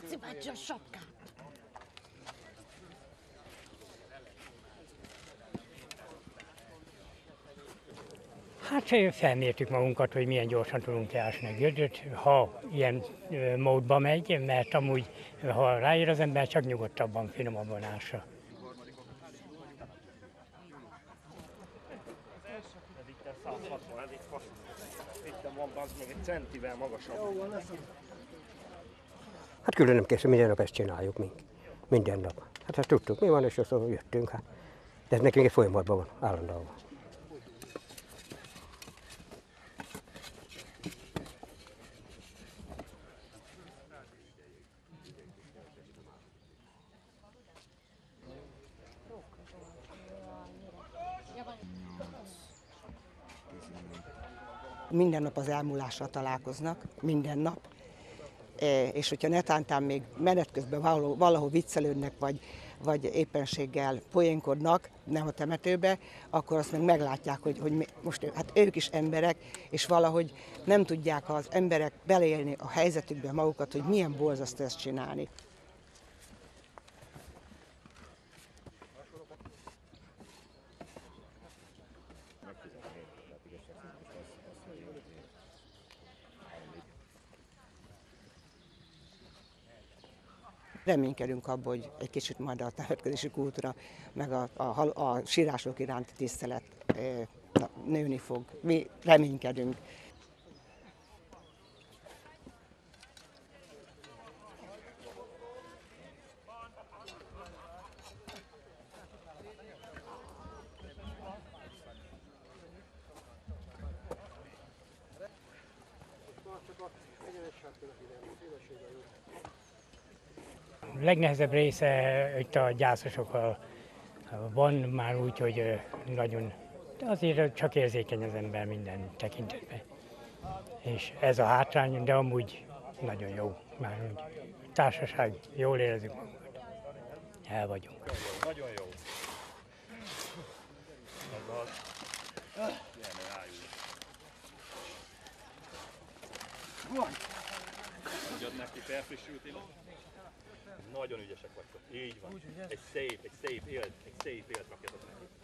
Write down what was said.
Laci bácsi a sapkát. Hát felmértük magunkat, hogy milyen gyorsan tudunk leásni a gödröt, ha ilyen módba megy, mert amúgy, ha ráér az ember, csak nyugodtabban, finomabban ássa. Ez itt 160, ez itt van az még egy centivel magasabb. Hát külön nem készül, minden nap ezt csináljuk mink. Minden nap. Hát ezt tudtuk, mi van, és azt jöttünk. Hát. De ez nekünk egy folyamatban van, állandóan. Minden nap az elmúlással találkoznak, minden nap. És hogyha netántán még menet közben valahol viccelődnek, vagy éppenséggel poénkodnak, nem a temetőbe, akkor azt meg meglátják, hogy most hát ők is emberek, és valahogy nem tudják az emberek beleélni a helyzetükbe magukat, hogy milyen borzasztó ezt csinálni. Reménykedünk abban, hogy egy kicsit majd a temetkezési kultúra, meg a sírások iránti tisztelet nőni fog. Mi reménykedünk. A legnehezebb része itt a gyászosokkal van már úgy, hogy nagyon, de azért csak érzékeny az ember minden tekintetben. És ez a hátrány, de amúgy nagyon jó. Már úgy társaság, jól érezzük magunkat. El vagyunk. Nagyon jó. Tudjad neki, felfrissültél? Nagyon ügyesek vagytok. Így van. Egy szép élet rakjatok neki.